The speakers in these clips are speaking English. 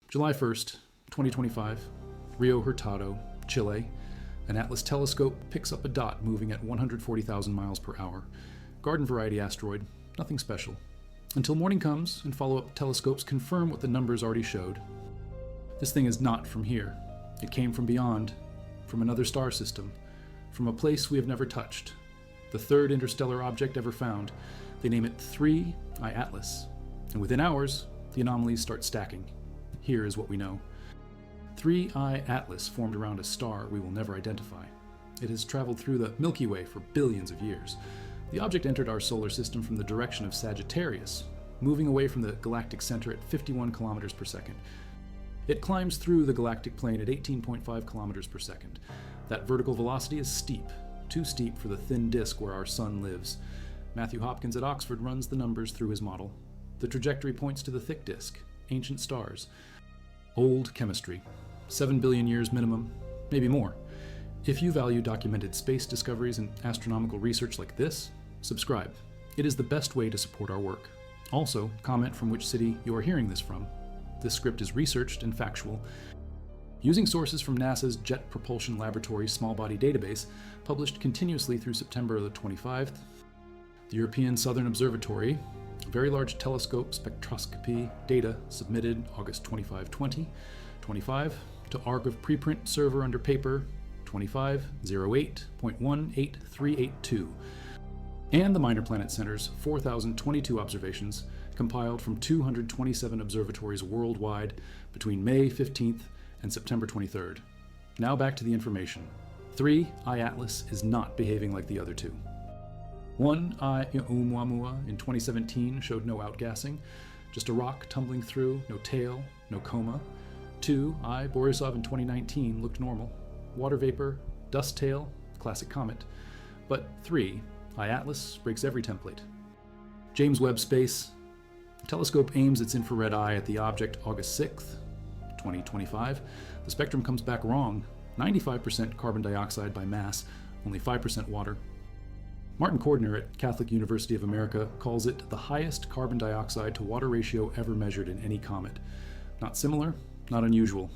July 1st, 2025, Rio Hurtado, Chile. An Atlas telescope picks up a dot moving at 140,000 miles per hour. Garden variety asteroid, nothing special. Until morning comes and follow-up telescopes confirm what the numbers already showed. This thing is not from here. It came from beyond, from another star system, from a place we have never touched. The third interstellar object ever found. They name it 3I Atlas. And within hours, the anomalies start stacking. Here is what we know. 3I Atlas formed around a star we will never identify. It has traveled through the Milky Way for billions of years. The object entered our solar system from the direction of Sagittarius, moving away from the galactic center at 51 kilometers per second. It climbs through the galactic plane at 18.5 kilometers per second. That vertical velocity is steep, too steep for the thin disk where our sun lives. Matthew Hopkins at Oxford runs the numbers through his model. The trajectory points to the thick disk, ancient stars. Old chemistry. 7 billion years minimum, maybe more. If you value documented space discoveries and astronomical research like this, subscribe. It is the best way to support our work. Also, comment from which city you are hearing this from. This script is researched and factual. Using sources from NASA's Jet Propulsion Laboratory Small Body Database, published continuously through September the 25th, the European Southern Observatory, Very Large Telescope Spectroscopy data submitted August 25, 2025 to Archive Preprint Server under Paper 2508.18382, and the Minor Planet Center's 4,022 observations compiled from 227 observatories worldwide between May 15th and September 23rd. Now back to the information. 3I Atlas is not behaving like the other two. 1I Oumuamua in 2017 showed no outgassing, just a rock tumbling through, no tail, no coma. 2I Borisov in 2019 looked normal. Water vapor, dust tail, classic comet. But 3I Atlas breaks every template. James Webb Space Telescope aims its infrared eye at the object August 6th, 2025. The spectrum comes back wrong. 95% carbon dioxide by mass, only 5% water. Martin Cordner at Catholic University of America calls it the highest carbon dioxide to water ratio ever measured in any comet. Not similar, not unusual.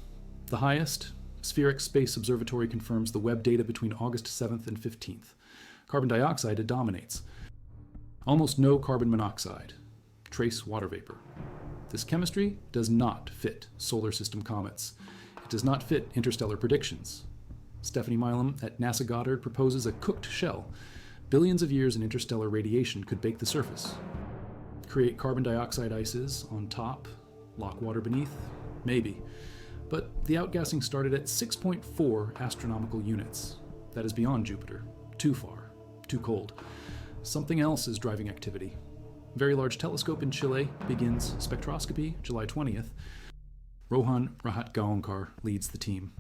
The highest, Spheric Space Observatory confirms the Webb data between August 7th and 15th. Carbon dioxide dominates. Almost no carbon monoxide. Trace water vapor. This chemistry does not fit solar system comets. It does not fit interstellar predictions. Stephanie Milam at NASA Goddard proposes a cooked shell. Billions of years in interstellar radiation could bake the surface. Create carbon dioxide ices on top, lock water beneath? Maybe. But the outgassing started at 6.4 astronomical units. That is beyond Jupiter. Too far. Too cold. Something else is driving activity. Very Large Telescope in Chile begins spectroscopy July 20th. Rohan Rahatgaonkar leads the team.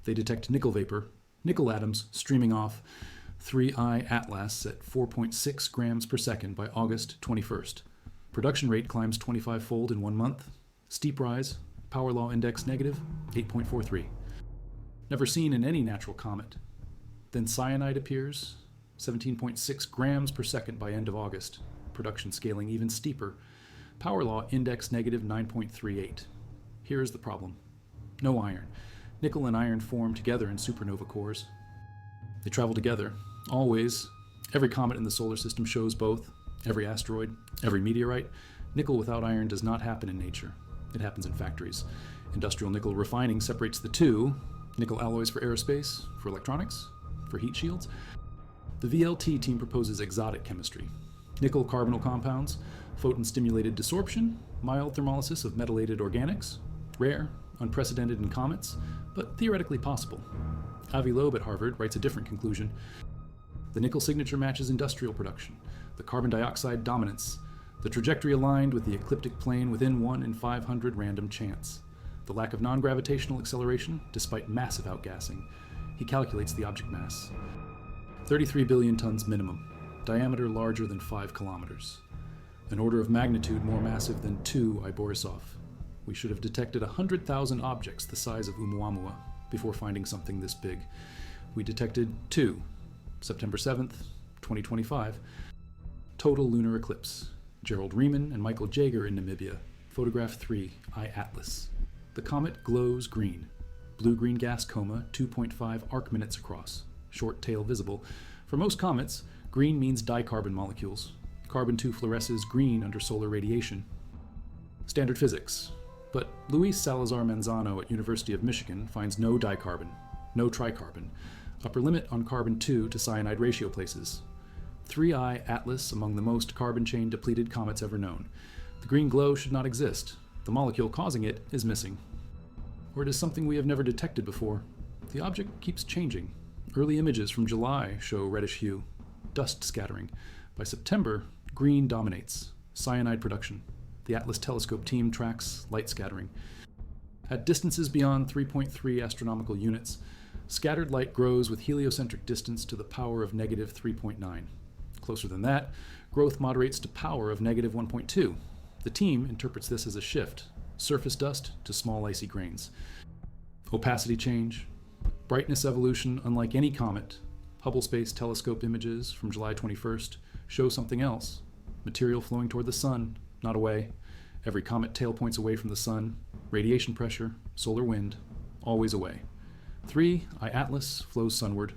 They detect nickel vapor, nickel atoms streaming off 3I Atlas at 4.6 grams per second by August 21st. Production rate climbs 25-fold in 1 month. Steep rise, power law index negative 8.43. Never seen in any natural comet. Then cyanide appears, 17.6 grams per second by end of August. Production scaling even steeper. Power law index negative 9.38. Here is the problem. No iron. Nickel and iron form together in supernova cores. They travel together, always. Every comet in the solar system shows both. Every asteroid, every meteorite. Nickel without iron does not happen in nature. It happens in factories. Industrial nickel refining separates the two. Nickel alloys for aerospace, for electronics, for heat shields. The VLT team proposes exotic chemistry. Nickel carbonyl compounds, photon-stimulated desorption, mild thermolysis of metallated organics, rare, unprecedented in comets, but theoretically possible. Avi Loeb at Harvard writes a different conclusion. The nickel signature matches industrial production, the carbon dioxide dominance, the trajectory aligned with the ecliptic plane within 1 in 500 random chance, the lack of non-gravitational acceleration despite massive outgassing. He calculates the object mass. 33 billion tons minimum. Diameter larger than 5 kilometers. An order of magnitude more massive than 2I Borisov. We should have detected 100,000 objects the size of Oumuamua before finding something this big. We detected 2, September 7th, 2025. Total lunar eclipse. Gerald Riemann and Michael Jaeger in Namibia. Photograph 3I Atlas. The comet glows green. Blue-green gas coma, 2.5 arc minutes across. Short tail visible. For most comets, green means dicarbon molecules. Carbon-2 fluoresces green under solar radiation. Standard physics. But Luis Salazar Manzano at University of Michigan finds no dicarbon, no tricarbon. Upper limit on carbon-2 to cyanide ratio places. 3I Atlas among the most carbon chain depleted comets ever known. The green glow should not exist. The molecule causing it is missing. Or it is something we have never detected before. The object keeps changing. Early images from July show reddish hue, dust scattering. By September, green dominates, cyanide production. The Atlas telescope team tracks light scattering. At distances beyond 3.3 astronomical units, scattered light grows with heliocentric distance to the power of negative 3.9. Closer than that, growth moderates to power of negative 1.2. The team interprets this as a shift, surface dust to small icy grains. Opacity change, brightness evolution unlike any comet. Hubble Space Telescope images from July 21st show something else. Material flowing toward the sun, not away. Every comet tail points away from the sun. Radiation pressure, solar wind, always away. 3I Atlas flows sunward.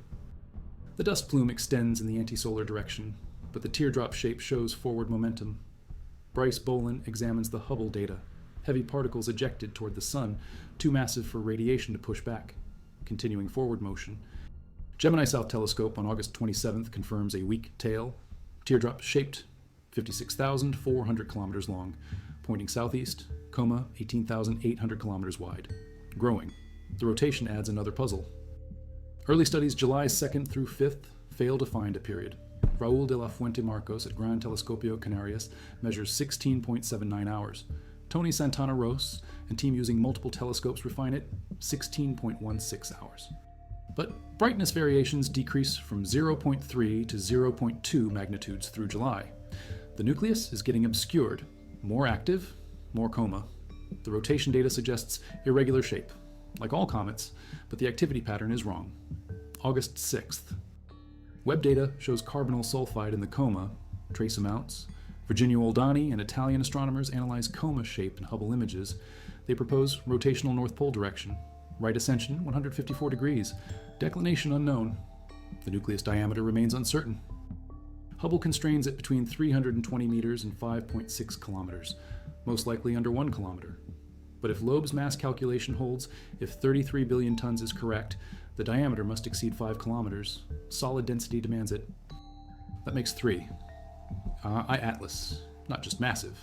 The dust plume extends in the anti-solar direction, but the teardrop shape shows forward momentum. Bryce Bolin examines the Hubble data. Heavy particles ejected toward the sun, too massive for radiation to push back. Continuing forward motion. Gemini South Telescope on August 27th confirms a weak tail. Teardrop shaped, 56,400 kilometers long, pointing southeast, coma 18,800 kilometers wide. Growing. The rotation adds another puzzle. Early studies July 2nd through 5th fail to find a period. Raúl de la Fuente Marcos at Gran Telescopio Canarias measures 16.79 hours. Tony Santana Ros and team using multiple telescopes refine it, 16.16 hours. But brightness variations decrease from 0.3 to 0.2 magnitudes through July. The nucleus is getting obscured, more active, more coma. The rotation data suggests irregular shape, like all comets, but the activity pattern is wrong. August 6th. Web data shows carbonyl sulfide in the coma, trace amounts. Virginia Oldani and Italian astronomers analyze coma shape in Hubble images. They propose rotational North Pole direction. Right ascension, 154 degrees. Declination unknown. The nucleus diameter remains uncertain. Hubble constrains it between 320 meters and 5.6 kilometers, most likely under 1 kilometer. But if Loeb's mass calculation holds, if 33 billion tons is correct, the diameter must exceed 5 kilometers. Solid density demands it. That makes 3. I Atlas, not just massive.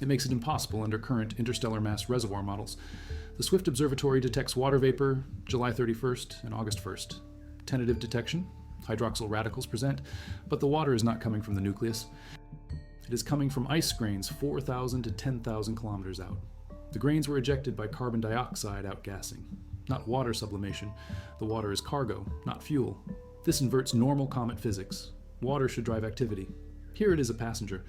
It makes it impossible under current interstellar mass reservoir models. The Swift Observatory detects water vapor July 31st and August 1st. Tentative detection, hydroxyl radicals present, but the water is not coming from the nucleus. It is coming from ice grains 4,000 to 10,000 kilometers out. The grains were ejected by carbon dioxide outgassing, not water sublimation. The water is cargo, not fuel. This inverts normal comet physics. Water should drive activity. Here it is a passenger.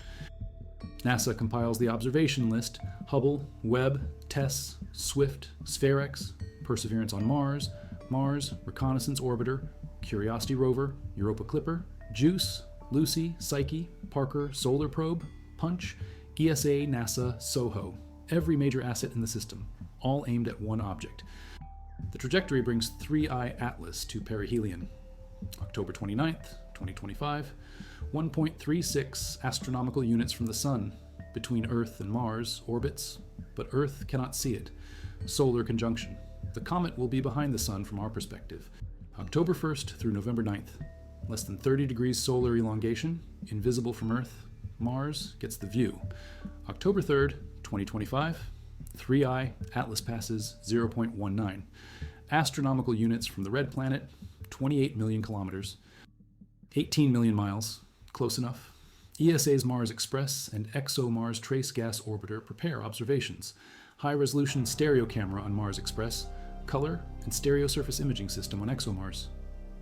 NASA compiles the observation list: Hubble, Webb, TESS, Swift, SphereX, Perseverance on Mars, Mars Reconnaissance Orbiter, Curiosity Rover, Europa Clipper, JUICE, Lucy, Psyche, Parker, Solar Probe, Punch, ESA, NASA, SOHO. Every major asset in the system, all aimed at one object. The trajectory brings 3I Atlas to perihelion. October 29th, 2025, 1.36 astronomical units from the Sun. Between Earth and Mars orbits, but Earth cannot see it. Solar conjunction. The comet will be behind the Sun from our perspective. October 1st through November 9th. Less than 30 degrees solar elongation, invisible from Earth. Mars gets the view. October 3rd, 2025, 3I Atlas passes 0.19. Astronomical units from the red planet, 28 million kilometers. 18 million miles, close enough. ESA's Mars Express and ExoMars Trace Gas Orbiter prepare observations. High-resolution stereo camera on Mars Express, color and stereo surface imaging system on ExoMars.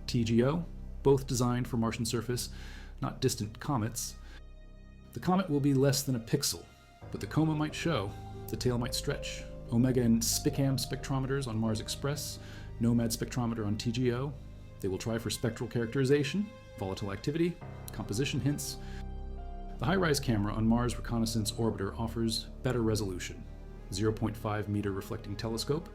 TGO, both designed for Martian surface, not distant comets. The comet will be less than a pixel, but the coma might show, the tail might stretch. Omega and SPICAM spectrometers on Mars Express, Nomad spectrometer on TGO. They will try for spectral characterization, volatile activity, composition hints. The high-rise camera on Mars Reconnaissance Orbiter offers better resolution, 0.5 meter reflecting telescope,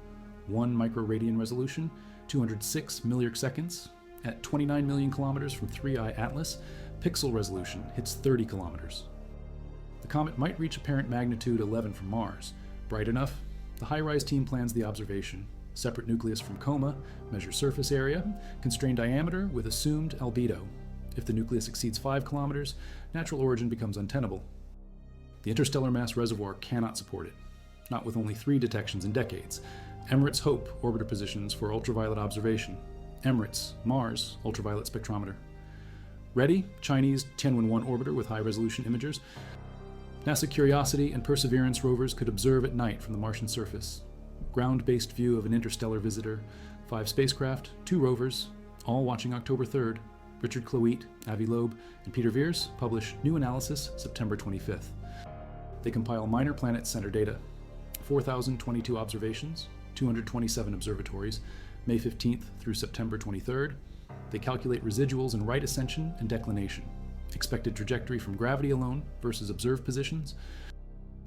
1 microradian resolution, 206 milliarc seconds. At 29 million kilometers from 3I Atlas, pixel resolution hits 30 kilometers. The comet might reach apparent magnitude 11 from Mars. Bright enough, the HiRISE team plans the observation. Separate nucleus from coma, measure surface area, constrain diameter with assumed albedo. If the nucleus exceeds 5 kilometers, natural origin becomes untenable. The interstellar mass reservoir cannot support it, not with only 3 detections in decades. Emirates Hope orbiter positions for ultraviolet observation. Emirates Mars ultraviolet spectrometer. Ready, Chinese Tianwen-1 orbiter with high-resolution imagers. NASA Curiosity and Perseverance rovers could observe at night from the Martian surface. Ground-based view of an interstellar visitor. 5 spacecraft, 2 rovers, all watching October 3rd. Richard Cloete, Avi Loeb, and Peter Veers publish new analysis September 25th. They compile minor planet center data. 4,022 observations, 227 observatories, May 15th through September 23rd. They calculate residuals in right ascension and declination, expected trajectory from gravity alone versus observed positions,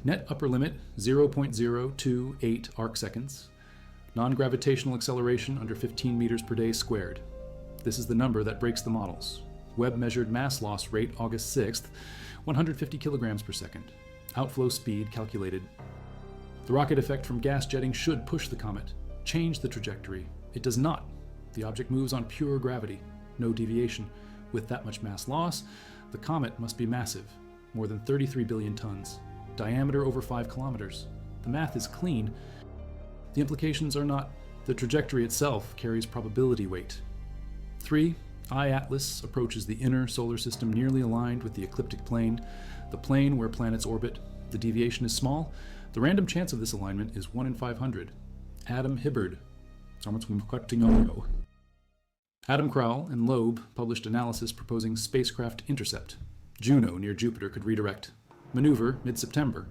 net upper limit 0.028 arc seconds, non-gravitational acceleration under 15 meters per day squared. This is the number that breaks the models. Webb measured mass loss rate August 6th, 150 kilograms per second. Outflow speed calculated. The rocket effect from gas jetting should push the comet, change the trajectory. It does not. The object moves on pure gravity, no deviation. With that much mass loss, the comet must be massive, more than 33 billion tons, diameter over 5 kilometers. The math is clean. The implications are not. The trajectory itself carries probability weight. 3. I Atlas approaches the inner solar system nearly aligned with the ecliptic plane, the plane where planets orbit. The deviation is small. The random chance of this alignment is 1 in 500. Adam Hibbard. Adam Crowell and Loeb published analysis proposing spacecraft intercept. Juno near Jupiter could redirect. Maneuver mid-September.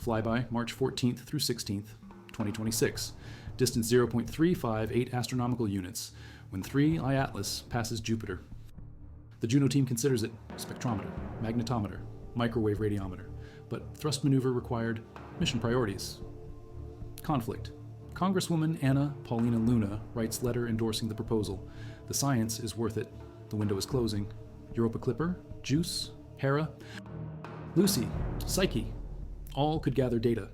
Flyby March 14th through 16th, 2026. Distance 0.358 astronomical units when 3I Atlas passes Jupiter. The Juno team considers it spectrometer, magnetometer, microwave radiometer, but thrust maneuver required. Mission priorities. Conflict. Congresswoman Anna Paulina Luna writes letter endorsing the proposal. The science is worth it. The window is closing. Europa Clipper, JUICE, Hera, Lucy, Psyche, all could gather data.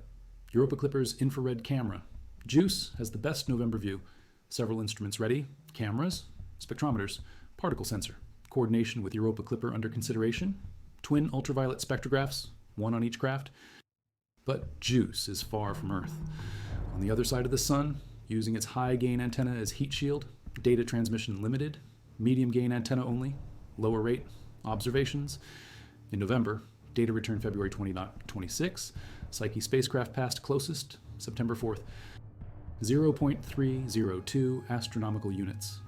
Europa Clipper's infrared camera. JUICE has the best November view. Several instruments ready. Cameras, spectrometers, particle sensor. Coordination with Europa Clipper under consideration. Twin ultraviolet spectrographs, 1 on each craft. But JUICE is far from Earth. On the other side of the sun, using its high-gain antenna as heat shield, data transmission limited, medium-gain antenna only, lower rate, observations. In November, data return February 2026, Psyche spacecraft passed closest, September 4th, 0.302 astronomical units.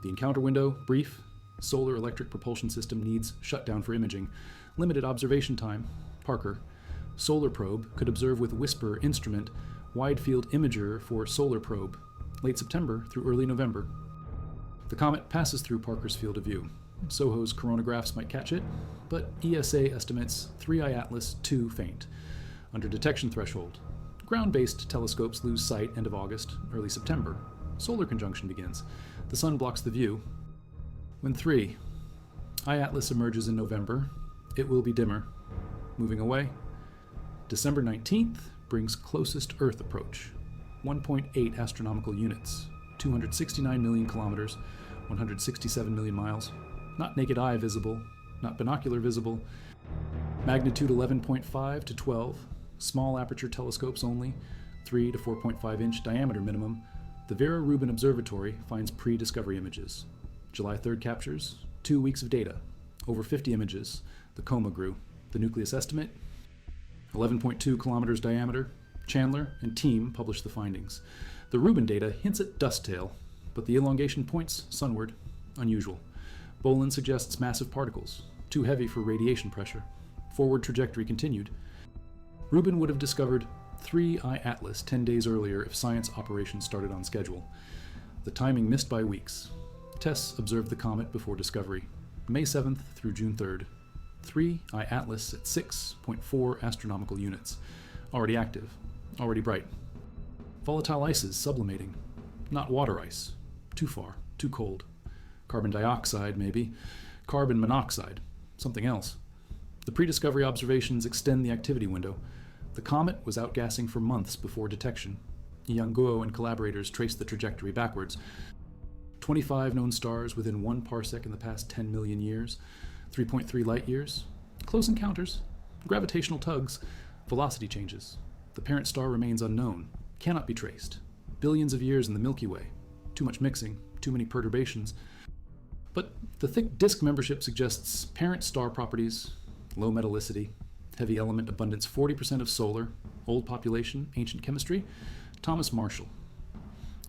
The encounter window, brief. Solar electric propulsion system needs shutdown for imaging. Limited observation time, Parker. Solar probe could observe with WHISPER instrument, wide field imager for solar probe, late September through early November. The comet passes through Parker's field of view. SOHO's coronagraphs might catch it, but ESA estimates 3I Atlas 2 faint, under detection threshold. Ground-based telescopes lose sight end of August, early September. Solar conjunction begins. The sun blocks the view. When 3I Atlas emerges in November, it will be dimmer. Moving away. December 19th brings closest Earth approach, 1.8 astronomical units, 269 million kilometers, 167 million miles. Not naked eye visible, not binocular visible. Magnitude 11.5 to 12, small aperture telescopes only, 3 to 4.5 inch diameter minimum. The Vera Rubin Observatory finds pre-discovery images. July 3rd captures 2 weeks of data, over 50 images. The coma grew. The nucleus estimate, 11.2 kilometers diameter. Chandler and team published the findings. The Rubin data hints at dust tail, but the elongation points sunward. Unusual. Bolin suggests massive particles, too heavy for radiation pressure. Forward trajectory continued. Rubin would have discovered 3I Atlas 10 days earlier if science operations started on schedule. The timing missed by weeks. TESS observed the comet before discovery, May 7th through June 3rd. 3I Atlas at 6.4 astronomical units, already active. already bright. Volatile ices sublimating. Not water ice. Too far, too cold. Carbon dioxide, maybe. Carbon monoxide. Something else. The pre-discovery observations extend the activity window. The comet was outgassing for months before detection. Yanguo and collaborators traced the trajectory backwards. 25 known stars within 1 parsec in the past 10 million years. 3.3 light years. Close encounters. Gravitational tugs. Velocity changes. The parent star remains unknown. Cannot be traced. Billions of years in the Milky Way. Too much mixing. Too many perturbations. But the thick disk membership suggests parent star properties, low metallicity, heavy element abundance 40% of solar, old population, ancient chemistry. Thomas Marshall.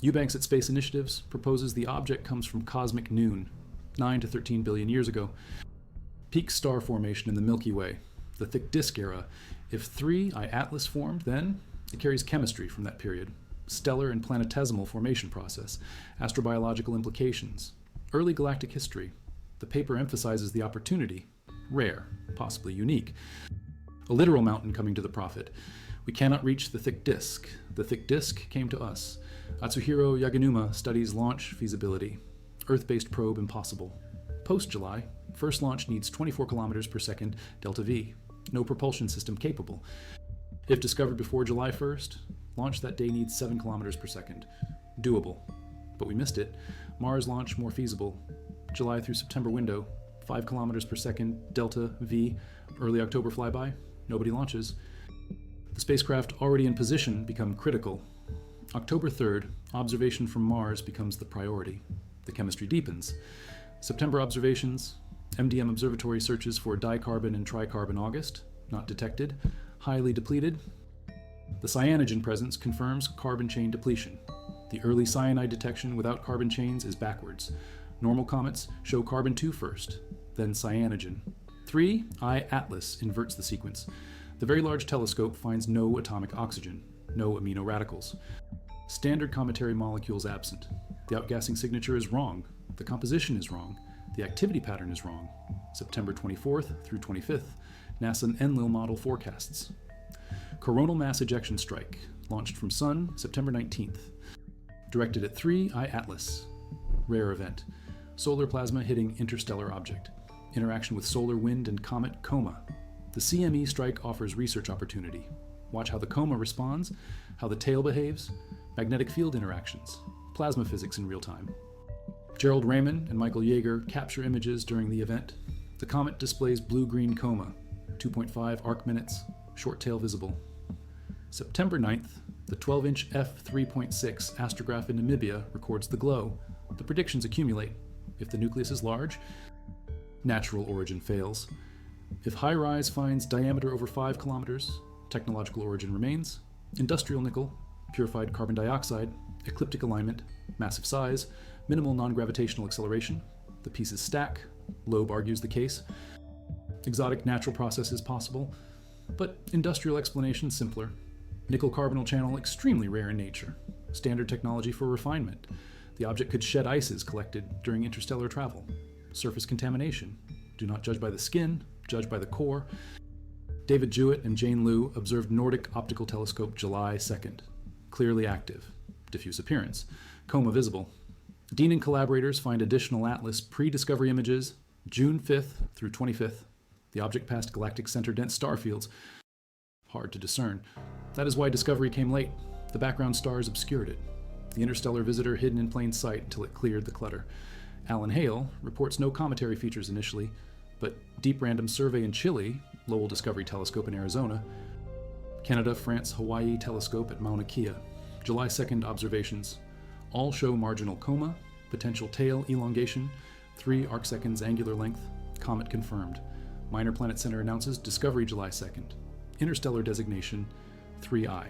Eubanks at Space Initiatives proposes the object comes from cosmic noon, 9 to 13 billion years ago. Peak star formation in the Milky Way, the thick disk era. If 3I Atlas formed, then it carries chemistry from that period, stellar and planetesimal formation process, astrobiological implications, early galactic history. The paper emphasizes the opportunity, rare, possibly unique. A literal mountain coming to the prophet. We cannot reach the thick disk. The thick disk came to us. Atsuhiro Yaganuma studies launch feasibility. Earth-based probe impossible. Post-July, first launch needs 24 kilometers per second delta V. No propulsion system capable. If discovered before July 1st, launch that day needs 7 kilometers per second. Doable. But we missed it. Mars launch more feasible. July through September window, 5 kilometers per second delta V. Early October flyby. Nobody launches. The spacecraft already in position become critical. October 3rd, observation from Mars becomes the priority. The chemistry deepens. September observations, MDM observatory searches for dicarbon and tricarbon August, not detected, highly depleted. The cyanogen presence confirms carbon chain depletion. The early cyanide detection without carbon chains is backwards. Normal comets show carbon-2 first, then cyanogen. 3I Atlas inverts the sequence. The Very Large Telescope finds no atomic oxygen, no amino radicals. Standard cometary molecules absent. The outgassing signature is wrong. The composition is wrong. The activity pattern is wrong. September 24th through 25th, NASA Enlil model forecasts. Coronal mass ejection strike, launched from Sun, September 19th. Directed at 3I Atlas. Rare event. Solar plasma hitting interstellar object. Interaction with solar wind and comet Coma. The CME strike offers research opportunity. Watch how the Coma responds, how the tail behaves, magnetic field interactions, plasma physics in real time. Gerald Raymond and Michael Yeager capture images during the event. The comet displays blue-green Coma, 2.5 arc minutes, short tail visible. September 9th, the 12-inch f3.6 astrograph in Namibia records the glow. The predictions accumulate. If the nucleus is large, natural origin fails. If HiRISE finds diameter over 5 kilometers, technological origin remains. Industrial nickel, purified carbon dioxide, ecliptic alignment, massive size, minimal non-gravitational acceleration. The pieces stack. Loeb argues the case. Exotic natural processes possible, but industrial explanation simpler. Nickel carbonyl channel extremely rare in nature. Standard technology for refinement. The object could shed ices collected during interstellar travel. Surface contamination. Do not judge by the skin, judge by the core. David Jewett and Jane Liu observed Nordic Optical Telescope July 2nd. Clearly active. Diffuse appearance. Coma visible. Dean and collaborators find additional Atlas pre-discovery images June 5th through 25th. The object passed galactic center-dense star fields. Hard to discern. That is why discovery came late. The background stars obscured it. The interstellar visitor hidden in plain sight until it cleared the clutter. Alan Hale reports no cometary features initially, but Deep Random Survey in Chile, Lowell Discovery Telescope in Arizona, Canada, France, Hawaii Telescope at Mauna Kea. July 2nd observations. All show marginal coma, potential tail elongation, 3 arcseconds angular length, comet confirmed. Minor Planet Center announces discovery July 2nd. Interstellar designation 3I.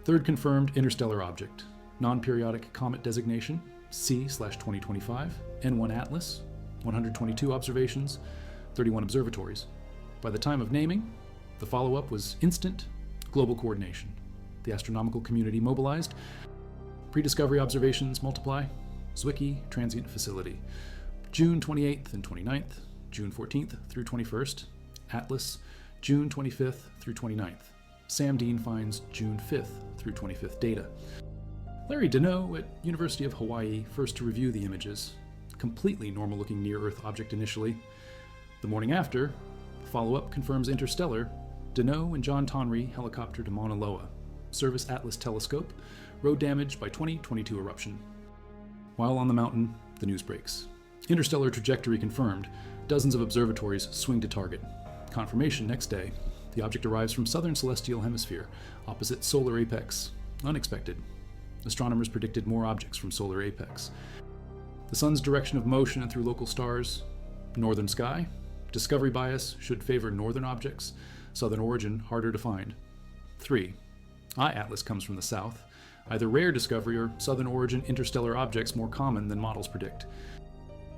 Third confirmed interstellar object. Non-periodic comet designation C/2025. N1 Atlas. 122 observations, 31 observatories. By the time of naming, the follow-up was instant global coordination. The astronomical community mobilized. Pre-discovery observations multiply. Zwicky Transient Facility. June 28th and 29th, June 14th through 21st. Atlas, June 25th through 29th. Sam Dean finds June 5th through 25th data. Larry Deneau at University of Hawaii first to review the images. Completely normal-looking near-Earth object initially. The morning after, follow-up confirms interstellar. Deneau and John Tonry helicopter to Mauna Loa. Service Atlas telescope. Road damage by 2022 eruption. While on the mountain, the news breaks. Interstellar trajectory confirmed. Dozens of observatories swing to target. Confirmation next day. The object arrives from southern celestial hemisphere, opposite solar apex. Unexpected. Astronomers predicted more objects from solar apex. The sun's direction of motion and through local stars. Northern sky. Discovery bias should favor northern objects. Southern origin harder to find. 3. I-Atlas comes from the south. Either rare discovery or southern origin interstellar objects more common than models predict.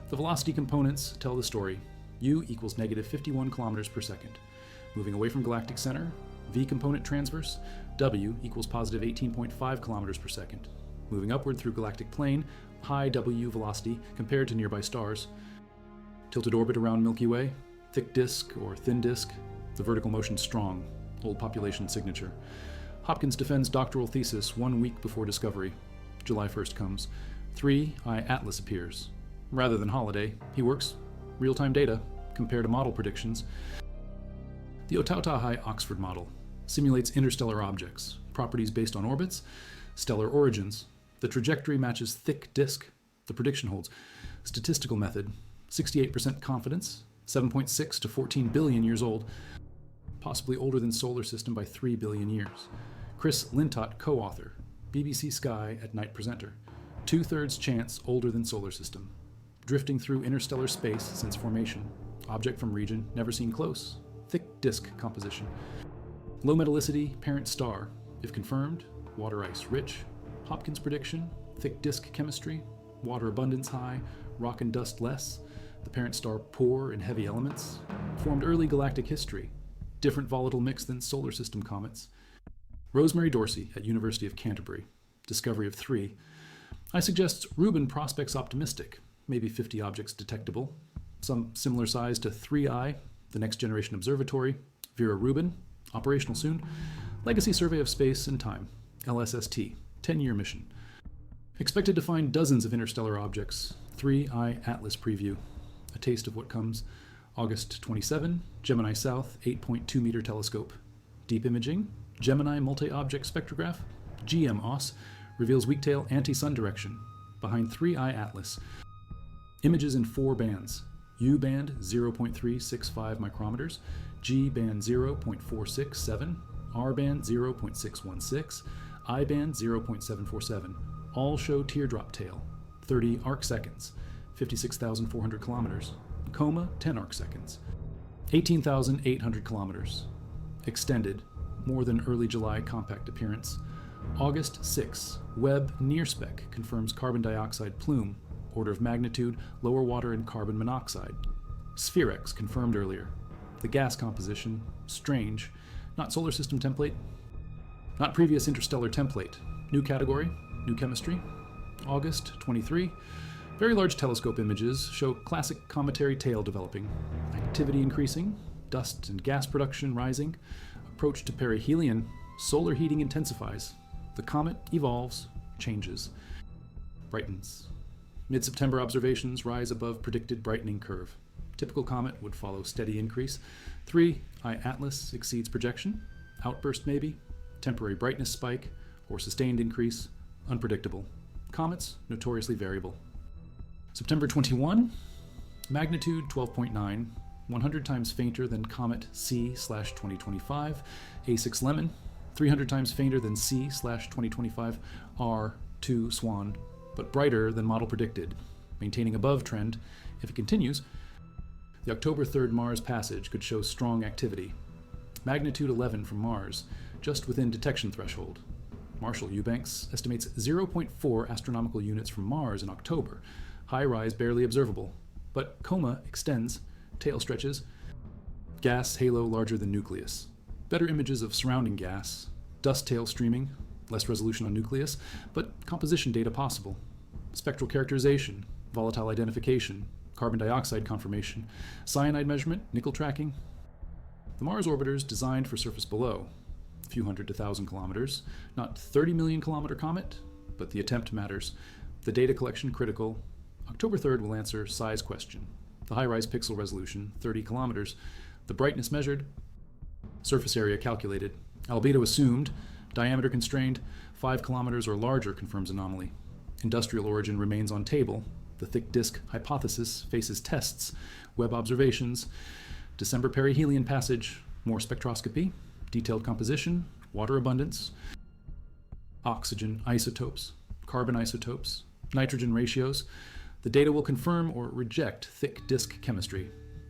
The velocity components tell the story. U equals negative 51 kilometers per second. Moving away from galactic center, V component transverse, W equals positive 18.5 kilometers per second. Moving upward through galactic plane, high W velocity compared to nearby stars. Tilted orbit around Milky Way, thick disk or thin disk, the vertical motion strong, old population signature. Hopkins defends doctoral thesis 1 week before discovery. July 1st comes. 3. I-Atlas appears. Rather than holiday, he works real-time data, compare to model predictions. The Otautahi Oxford model simulates interstellar objects, properties based on orbits, stellar origins. The trajectory matches thick disk. The prediction holds. Statistical method, 68% confidence, 7.6 to 14 billion years old, possibly older than solar system by 3 billion years. Chris Lintott, co-author, BBC Sky at night presenter. 2/3 chance older than solar system. Drifting through interstellar space since formation. Object from region never seen close. Thick disk composition. Low metallicity, parent star. If confirmed, water ice rich. Hopkins prediction, thick disk chemistry. Water abundance high, rock and dust less. The parent star poor in heavy elements. Formed early galactic history. Different volatile mix than solar system comets. Rosemary Dorsey at University of Canterbury. Discovery of 3. I suggest Rubin prospects optimistic. Maybe 50 objects detectable. Some similar size to 3I, the Next Generation Observatory. Vera Rubin, operational soon. Legacy Survey of Space and Time, LSST, 10-year mission. Expected to find dozens of interstellar objects. 3I-Atlas preview. A taste of what comes. August 27, Gemini South, 8.2-meter telescope. Deep imaging, Gemini multi-object spectrograph, GMOS, reveals weak-tail anti-sun direction, behind 3I-Atlas. Images in 4 bands. U band 0.365 micrometers, G band 0.467, R band 0.616, I band 0.747. All show teardrop tail, 30 arc seconds, 56,400 kilometers. Coma, 10 arc seconds. 18,800 kilometers. Extended, more than early July compact appearance. August 6, Webb near spec confirms carbon dioxide plume, order of magnitude, lower water and carbon monoxide. Spherex confirmed earlier. The gas composition, strange. Not solar system template. Not previous interstellar template. New category, new chemistry. August 23. Very large telescope images show classic cometary tail developing. Activity increasing. Dust and gas production rising. Approach to perihelion. Solar heating intensifies. The comet evolves, changes. Brightens. Mid-September observations rise above predicted brightening curve. Typical comet would follow steady increase. 3. I-Atlas exceeds projection. Outburst maybe. Temporary brightness spike or sustained increase. Unpredictable. Comets notoriously variable. September 21. Magnitude 12.9. 100 times fainter than comet C/2025. A6 Lemon. 300 times fainter than C/2025 R2 Swan, but brighter than model predicted, maintaining above trend. If it continues, the October 3rd Mars passage could show strong activity. Magnitude 11 from Mars, just within detection threshold. Marshall Eubanks estimates 0.4 astronomical units from Mars in October. High rise barely observable, but coma extends, tail stretches. Gas halo larger than nucleus. Better images of surrounding gas, dust tail streaming, less resolution on nucleus, but composition data possible. Spectral characterization, volatile identification, carbon dioxide confirmation, cyanide measurement, nickel tracking. The Mars orbiters designed for surface below. few hundred to 1,000 kilometers. Not 30 million kilometer comet, but the attempt matters. The data collection critical. October 3rd will answer size question. The high-rise pixel resolution, 30 kilometers. The brightness measured. Surface area calculated. Albedo assumed. Diameter constrained. 5 kilometers or larger confirms anomaly. Industrial origin remains on table. The thick disk hypothesis faces tests. Webb observations. December perihelion passage. More spectroscopy. Detailed composition. Water abundance. Oxygen isotopes. Carbon isotopes. Nitrogen ratios. The data will confirm or reject thick disk chemistry.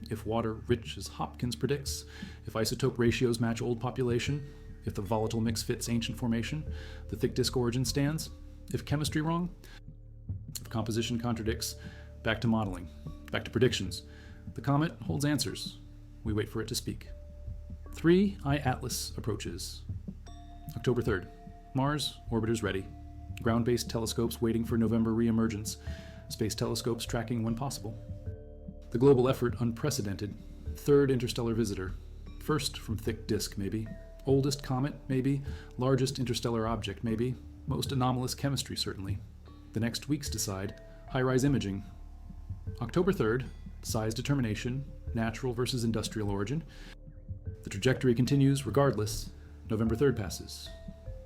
If water rich as Hopkins predicts, if isotope ratios match old population, if the volatile mix fits ancient formation, the thick disk origin stands. If chemistry wrong, if composition contradicts, back to modeling, back to predictions. The comet holds answers. We wait for it to speak. 3 Atlas approaches. October 3rd. Mars orbiters ready. Ground-based telescopes waiting for November re-emergence. Space telescopes tracking when possible. The global effort unprecedented. 3rd interstellar visitor. First from thick disk, maybe. Oldest comet, maybe. Largest interstellar object, maybe. Most anomalous chemistry, certainly. The next weeks decide. High-rise imaging. October 3rd. Size determination. Natural versus industrial origin. The trajectory continues regardless. November 3rd passes.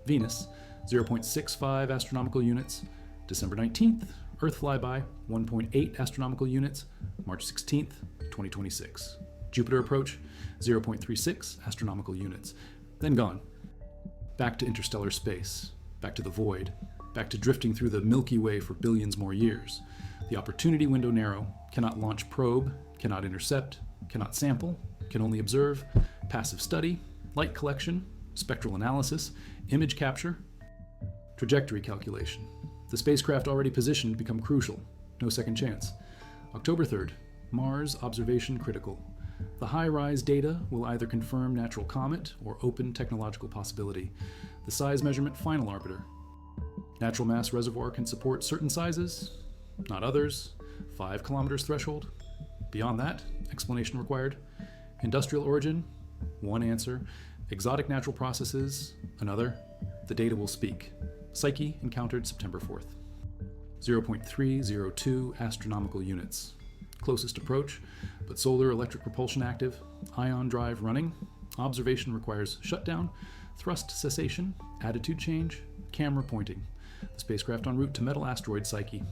Venus, 0.65 astronomical units. December 19th. Earth flyby, 1.8 astronomical units, March 16th, 2026. Jupiter approach, 0.36 astronomical units. Then gone. Back to interstellar space, back to the void, back to drifting through the Milky Way for billions more years. The opportunity window narrow, cannot launch probe, cannot intercept, cannot sample, can only observe, passive study, light collection, spectral analysis, image capture, trajectory calculation. The spacecraft already positioned become crucial. No second chance. October 3rd. Mars observation critical. The high-rise data will either confirm natural comet or open technological possibility. The size measurement final arbiter. Natural mass reservoir can support certain sizes, not others. 5 kilometers threshold. Beyond that, explanation required. Industrial origin, one answer. Exotic natural processes, another. The data will speak. Psyche encountered September 4th. 0.302 astronomical units. Closest approach, but solar electric propulsion active. Ion drive running. Observation requires shutdown, thrust cessation, attitude change, camera pointing. The spacecraft en route to metal asteroid Psyche.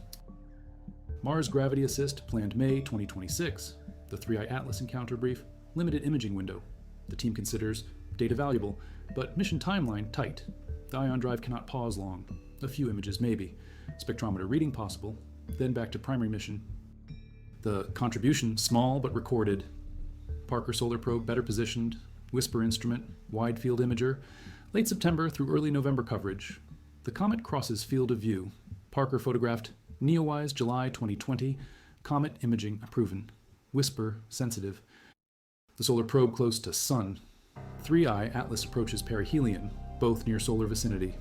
Mars gravity assist planned May 2026. The 3i Atlas encounter brief. Limited imaging window. The team considers data valuable, but mission timeline tight. The ion drive cannot pause long. A few images maybe. Spectrometer reading possible. Then back to primary mission. The contribution small but recorded. Parker solar probe better positioned. Whisper instrument. Wide field imager. Late September through early November coverage. The comet crosses field of view. Parker photographed Neowise July 2020. Comet imaging proven. Whisper sensitive. The solar probe close to Sun. 3i Atlas approaches perihelion, both near solar vicinity.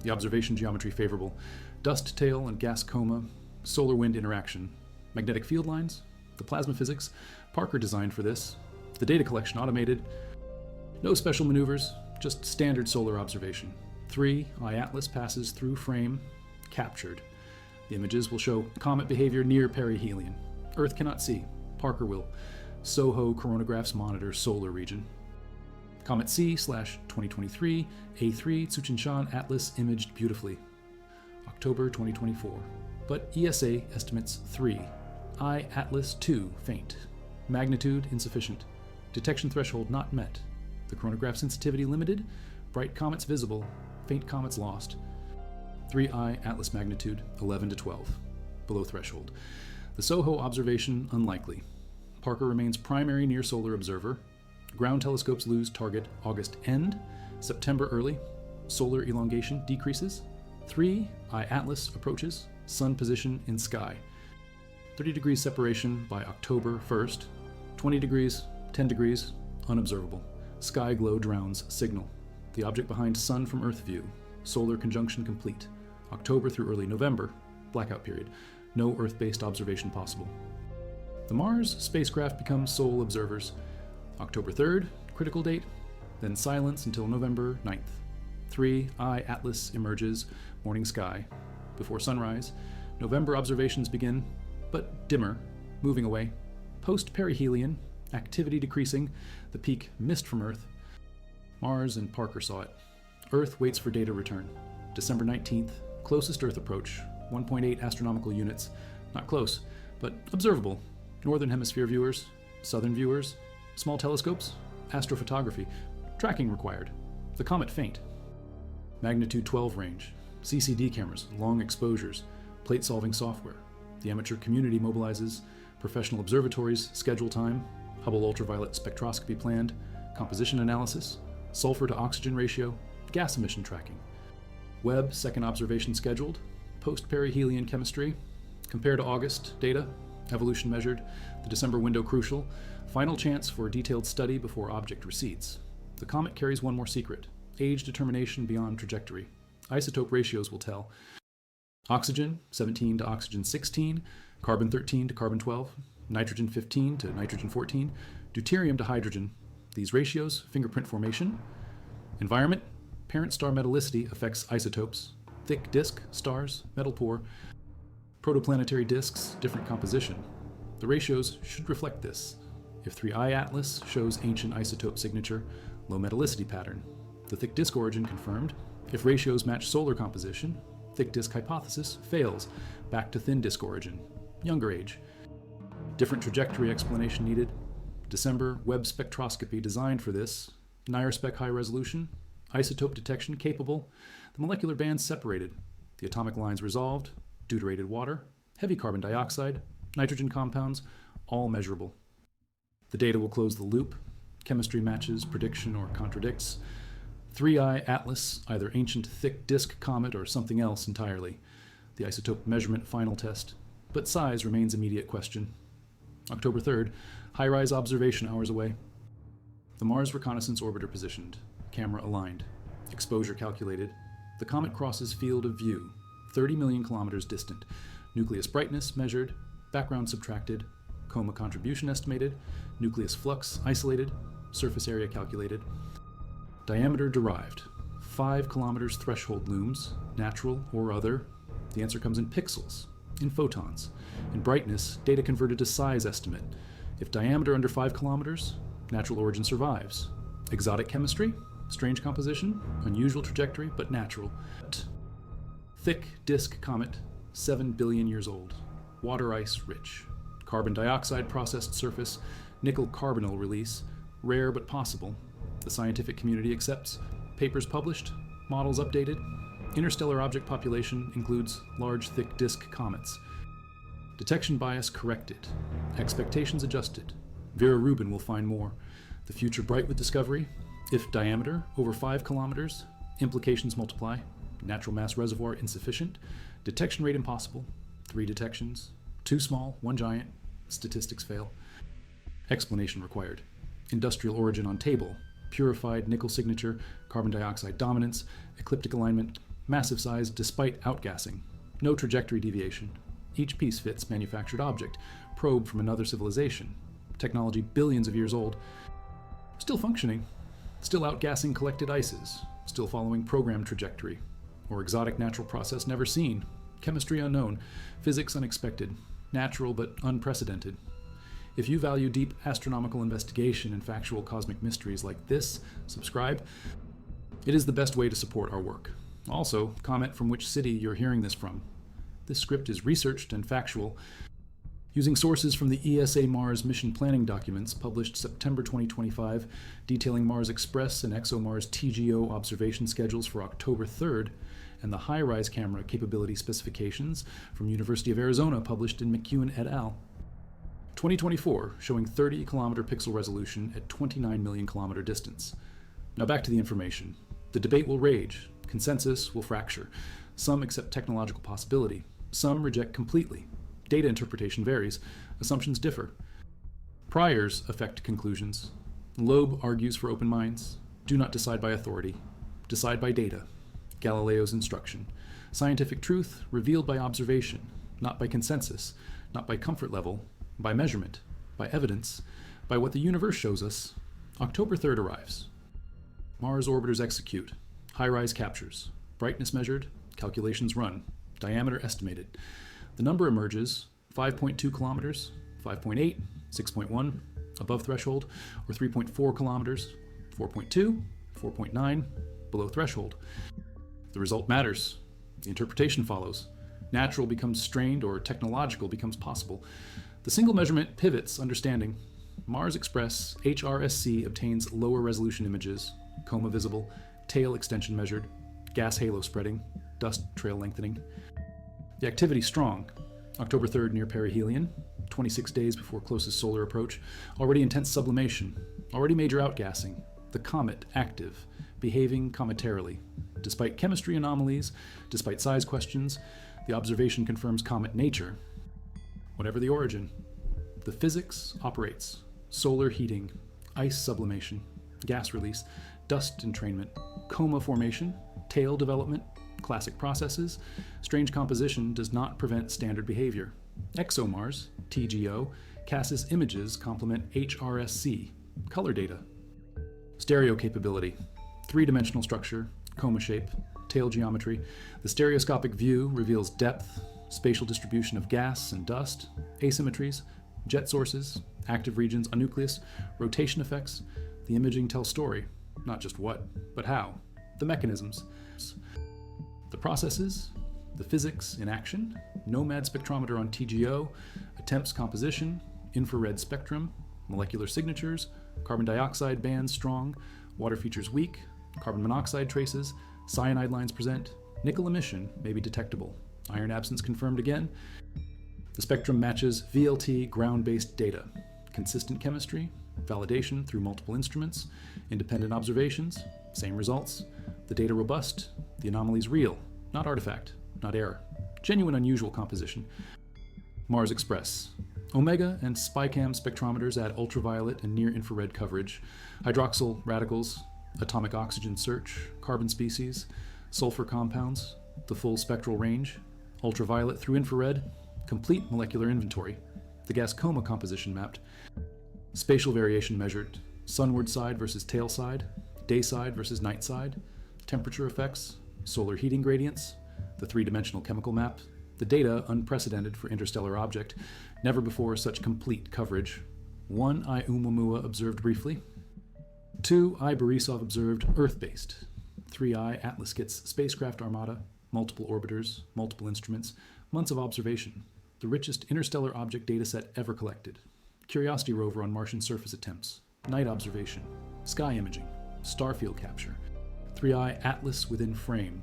The observation geometry favorable. Dust tail and gas coma. Solar wind interaction. Magnetic field lines. The plasma physics. Parker designed for this. The data collection automated. No special maneuvers, just standard solar observation. 3i Atlas passes through frame. Captured. The images will show comet behavior near perihelion. Earth cannot see. Parker will. SOHO coronagraphs monitor solar region. Comet C/2023 A3 Tsuchinshan Atlas imaged beautifully. October 2024. But ESA estimates 3. I Atlas 2 faint. Magnitude insufficient. Detection threshold not met. The coronagraph sensitivity limited. Bright comets visible. Faint comets lost. 3i Atlas magnitude 11 to 12. Below threshold. The SOHO observation unlikely. Parker remains primary near solar observer. Ground telescopes lose target August end. September early. Solar elongation decreases. 3i Atlas approaches. Sun position in sky. 30 degrees separation by October 1st. 20 degrees, 10 degrees, unobservable. Sky glow drowns signal. The object behind Sun from Earth view. Solar conjunction complete. October through early November. Blackout period. No Earth-based observation possible. The Mars spacecraft becomes sole observers. October 3rd, critical date. then silence until November 9th. 3. I Atlas emerges, morning sky. Before sunrise, November observations begin, but dimmer, moving away. Post-perihelion, activity decreasing, the peak missed from Earth. Mars and Parker saw it. Earth waits for data return. December 19th, closest Earth approach, 1.8 astronomical units. Not close, but observable. Northern Hemisphere viewers, southern viewers, small telescopes, astrophotography. Tracking required. The comet faint. Magnitude 12 range. CCD cameras, long exposures, plate-solving software. The amateur community mobilizes. Professional observatories schedule time. Hubble ultraviolet spectroscopy planned. Composition analysis. Sulfur to oxygen ratio. Gas emission tracking. Webb second observation scheduled. Post-perihelion chemistry. Compare to August data. Evolution measured. The December window crucial. Final chance for detailed study before object recedes. The comet carries one more secret. Age determination beyond trajectory. Isotope ratios will tell. Oxygen 17 to oxygen 16, carbon 13 to carbon 12, nitrogen 15 to nitrogen 14, deuterium to hydrogen. These ratios, fingerprint formation. Environment, parent star metallicity affects isotopes. Thick disk, stars, metal poor. Protoplanetary disks, different composition. The ratios should reflect this. If 3I Atlas shows ancient isotope signature, low metallicity pattern. The thick disk origin confirmed. If ratios match solar composition, thick disk hypothesis fails, back to thin disk origin, younger age. Different trajectory explanation needed. December Webb spectroscopy designed for this. NIRSpec high resolution, isotope detection capable, the molecular bands separated, the atomic lines resolved, deuterated water, heavy carbon dioxide, nitrogen compounds, all measurable. The data will close the loop. Chemistry matches prediction or contradicts. 3I Atlas, either ancient thick disk comet or something else entirely. The isotope measurement final test, but size remains immediate question. October 3rd, high-rise observation hours away. The Mars Reconnaissance Orbiter positioned, camera aligned, exposure calculated. The comet crosses field of view, 30 million kilometers distant. Nucleus brightness measured, background subtracted, coma contribution estimated, nucleus flux isolated, surface area calculated. Diameter derived. 5 kilometers threshold looms, natural or other. The answer comes in pixels, in photons. In brightness, data converted to size estimate. If diameter under 5 kilometers, natural origin survives. Exotic chemistry, strange composition, unusual trajectory, but natural. Thick disk comet, 7 billion years old. Water ice rich. Carbon dioxide processed surface, nickel carbonyl release, rare but possible. The scientific community accepts. Papers published, models updated. Interstellar object population includes large, thick disk comets. Detection bias corrected. Expectations adjusted. Vera Rubin will find more. The future bright with discovery. If diameter over 5 kilometers, implications multiply. Natural mass reservoir insufficient. Detection rate impossible. 3 detections. 2 small, 1 giant. Statistics fail. Explanation required. Industrial origin on table. Purified nickel signature, carbon dioxide dominance, ecliptic alignment, massive size despite outgassing. No trajectory deviation. Each piece fits manufactured object, probe from another civilization. Technology billions of years old. Still functioning. Still outgassing collected ices. Still following programmed trajectory. Or exotic natural process never seen. Chemistry unknown. Physics unexpected. Natural but unprecedented. If you value deep astronomical investigation and factual cosmic mysteries like this, subscribe. It is the best way to support our work. Also, comment from which city you're hearing this from. This script is researched and factual, using sources from the ESA Mars mission planning documents published September 2025, detailing Mars Express and ExoMars TGO observation schedules for October 3rd, and the high-rise camera capability specifications from University of Arizona published in McEwen et al. 2024, showing 30 kilometer pixel resolution at 29 million kilometer distance. Now back to the information. The debate will rage. Consensus will fracture. Some accept technological possibility. Some reject completely. Data interpretation varies. Assumptions differ. Priors affect conclusions. Loeb argues for open minds. Do not decide by authority. Decide by data. Galileo's instruction. Scientific truth revealed by observation, not by consensus, not by comfort level, by measurement, by evidence, by what the universe shows us. October 3rd arrives. Mars orbiters execute. High-rise captures. Brightness measured. Calculations run. Diameter estimated. The number emerges 5.2 kilometers, 5.8, 6.1, above threshold, or 3.4 kilometers, 4.2, 4.9, below threshold. The result matters. The interpretation follows. Natural becomes strained, or technological becomes possible. The single measurement pivots understanding. Mars Express HRSC obtains lower resolution images, coma visible, tail extension measured, gas halo spreading, dust trail lengthening. The activity strong. October 3rd near perihelion, 26 days before closest solar approach, already intense sublimation, already major outgassing. The comet active, behaving cometarily. Despite chemistry anomalies, despite size questions, the observation confirms comet nature. Whatever the origin, the physics operates. Solar heating, ice sublimation, gas release, dust entrainment, coma formation, tail development, classic processes. Strange composition does not prevent standard behavior. ExoMars, TGO, casts images complement HRSC, color data. Stereo capability, three-dimensional structure, coma shape, tail geometry. The stereoscopic view reveals depth, spatial distribution of gas and dust, asymmetries, jet sources, active regions, a nucleus, rotation effects. The imaging tells story, not just what, but how. The mechanisms. The processes, the physics in action, nomad spectrometer on TGO, attempts composition, infrared spectrum, molecular signatures, carbon dioxide bands strong, water features weak, carbon monoxide traces, cyanide lines present, nickel emission may be detectable, iron absence confirmed again. The spectrum matches VLT ground-based data, consistent chemistry, validation through multiple instruments, independent observations, same results, the data robust, the anomalies real, not artifact, not error, genuine unusual composition. Mars Express, Omega and SPICAM spectrometers add ultraviolet and near-infrared coverage, hydroxyl radicals, atomic oxygen search, carbon species, sulfur compounds, the full spectral range, ultraviolet through infrared, complete molecular inventory, the gas coma composition mapped, spatial variation measured, sunward side versus tail side, day side versus night side, temperature effects, solar heating gradients, the three-dimensional chemical map, the data unprecedented for interstellar object, never before such complete coverage. 1 Oumuamua observed briefly. 2 Borisov observed Earth-based. 3 Atlas gets spacecraft armada, multiple orbiters, multiple instruments, months of observation, the richest interstellar object dataset ever collected. Curiosity rover on Martian surface attempts, night observation, sky imaging, starfield capture. 3 Atlas within frame,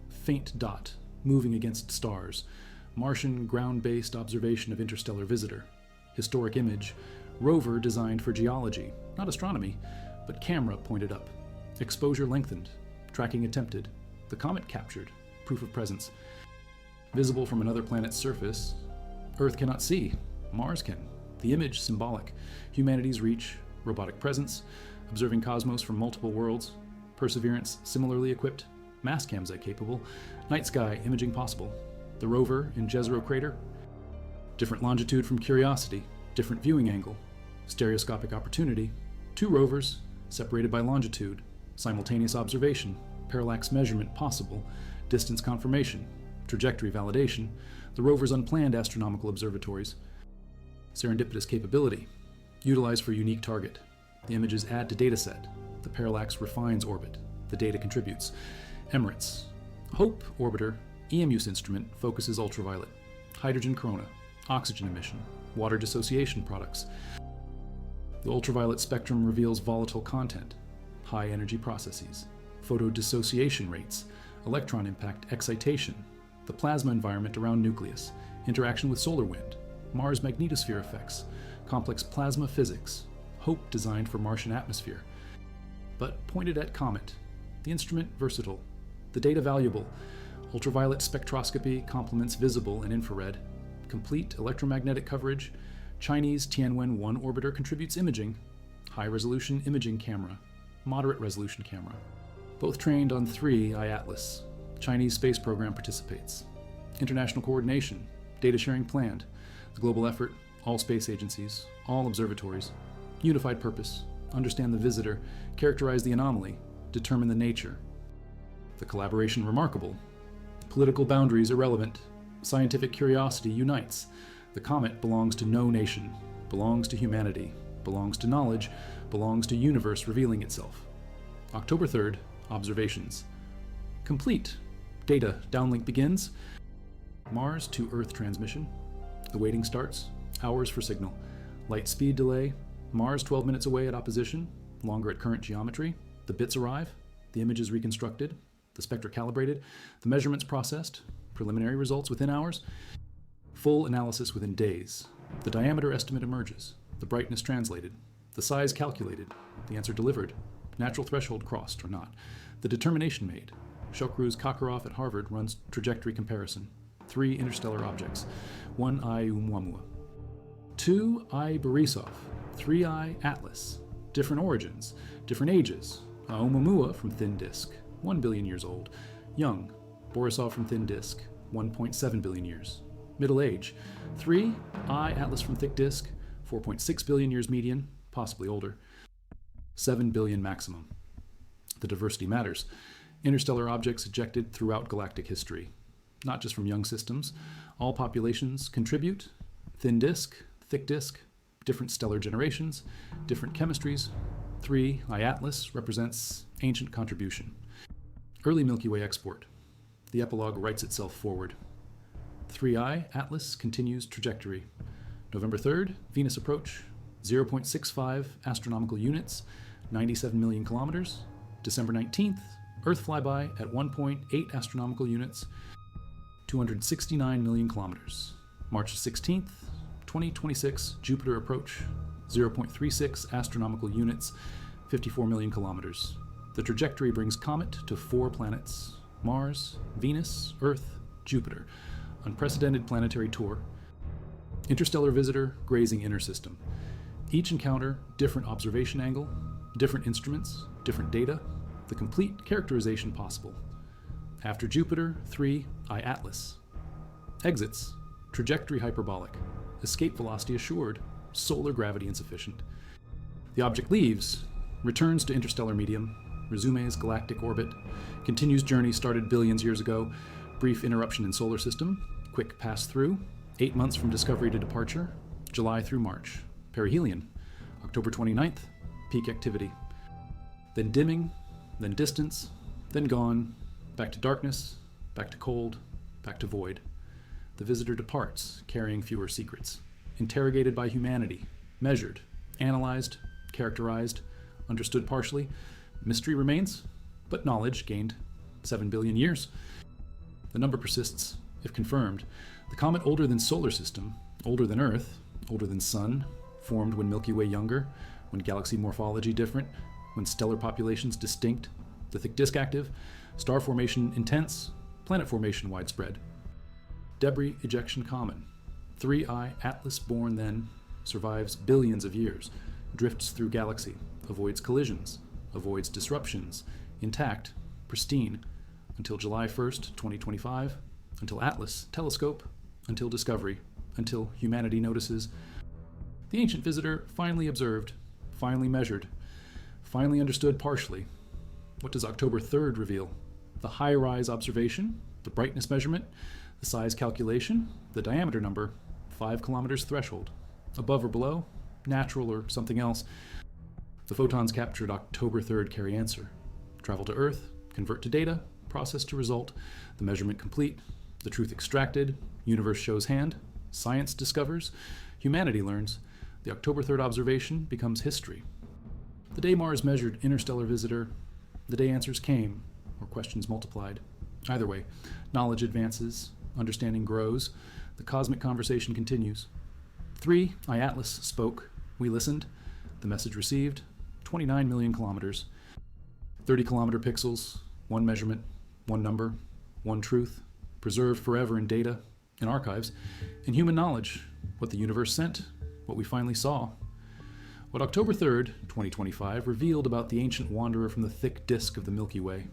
faint dot, moving against stars, Martian ground-based observation of interstellar visitor, historic image, rover designed for geology, not astronomy, but camera pointed up, exposure lengthened, tracking attempted, the comet captured, proof of presence, visible from another planet's surface. Earth cannot see, Mars can. The image symbolic, humanity's reach, robotic presence, observing cosmos from multiple worlds, Perseverance similarly equipped, mass camsite capable, night sky imaging possible, the rover in Jezero crater, different longitude from Curiosity, different viewing angle, stereoscopic opportunity, 2 rovers separated by longitude, simultaneous observation, parallax measurement possible, distance confirmation, trajectory validation, the rover's unplanned astronomical observatories, serendipitous capability, utilized for unique target. The images add to dataset. The parallax refines orbit. The data contributes. Emirates. HOPE orbiter, EMUS instrument focuses ultraviolet, hydrogen corona, oxygen emission, water dissociation products. The ultraviolet spectrum reveals volatile content, high energy processes, photodissociation rates, electron impact excitation, the plasma environment around nucleus, interaction with solar wind, Mars magnetosphere effects, complex plasma physics, HOPE designed for Martian atmosphere, but pointed at comet. The instrument versatile, the data valuable, ultraviolet spectroscopy complements visible and infrared, complete electromagnetic coverage, Chinese Tianwen-1 orbiter contributes imaging, high-resolution imaging camera, moderate resolution camera, both trained on 3 Atlas. Chinese space program participates. International coordination, data sharing planned, the global effort, all space agencies, all observatories, unified purpose, understand the visitor, characterize the anomaly, determine the nature. The collaboration remarkable. Political boundaries irrelevant. Scientific curiosity unites. The comet belongs to no nation, belongs to humanity, belongs to knowledge, belongs to universe revealing itself. October 3rd, observations. Complete. Data downlink begins. Mars to Earth transmission. The waiting starts. Hours for signal. Light speed delay. Mars 12 minutes away at opposition, longer at current geometry. The bits arrive. The image is reconstructed. The spectra calibrated. The measurements processed. Preliminary results within hours. Full analysis within days. The diameter estimate emerges. The brightness translated. The size calculated. The answer delivered. Natural threshold crossed or not. The determination made. Shokru's Kakarov at Harvard runs trajectory comparison. 3 interstellar objects. 1I Oumuamua. 2I Borisov. 3I Atlas. Different origins. Different ages. Oumuamua from thin disk. 1 billion years old. Young. Borisov from thin disk. 1.7 billion years. Middle age. 3I Atlas from thick disk. 4.6 billion years median. Possibly older. 7 billion maximum. The diversity matters. Interstellar objects ejected throughout galactic history. Not just from young systems. All populations contribute. Thin disk, thick disk, different stellar generations, different chemistries. 3I Atlas represents ancient contribution. Early Milky Way export. The epilogue writes itself forward. 3I Atlas continues trajectory. November 3rd, Venus approach. 0.65 astronomical units, 97 million kilometers. December 19th, Earth flyby at 1.8 astronomical units, 269 million kilometers. March 16th, 2026, Jupiter approach, 0.36 astronomical units, 54 million kilometers. The trajectory brings Comet to 4 planets: Mars, Venus, Earth, Jupiter. Unprecedented planetary tour. Interstellar visitor grazing inner system. Each encounter, different observation angle, different instruments, different data, the complete characterization possible. After Jupiter, 3I Atlas. Exits, trajectory hyperbolic, escape velocity assured, solar gravity insufficient. The object leaves, returns to interstellar medium, resumes galactic orbit, continues journey started billions years ago, brief interruption in solar system, quick pass through, 8 months from discovery to departure, July through March. Perihelion, October 29th, peak activity. Then dimming, then distance, then gone, back to darkness, back to cold, back to void. The visitor departs, carrying fewer secrets. Interrogated by humanity, measured, analyzed, characterized, understood partially. Mystery remains, but knowledge gained 7 billion years. The number persists, if confirmed. The comet older than solar system, older than Earth, older than Sun, formed when Milky Way younger, when galaxy morphology different, when stellar populations distinct, the thick disk active, star formation intense, planet formation widespread. Debris ejection common. 3I Atlas born then, survives billions of years, drifts through galaxy, avoids collisions, avoids disruptions, intact, pristine, until July 1st, 2025, until Atlas telescope, until discovery, until humanity notices. The ancient visitor finally observed, finally measured, finally understood partially. What does October 3rd reveal? The high-rise observation, the brightness measurement, the size calculation, the diameter number, 5 kilometers threshold. Above or below, natural or something else. The photons captured October 3rd carry answer. Travel to Earth, convert to data, process to result, the measurement complete, the truth extracted, universe shows hand, science discovers, humanity learns. The October 3rd observation becomes history. The day Mars measured interstellar visitor, the day answers came, or questions multiplied. Either way, knowledge advances, understanding grows, the cosmic conversation continues. 3I Atlas spoke, we listened, the message received, 29 million kilometers, 30 kilometer pixels, one measurement, one number, one truth, preserved forever in data, in archives, in human knowledge, what the universe sent, what we finally saw. What October 3rd, 2025, revealed about the ancient wanderer from the thick disk of the Milky Way,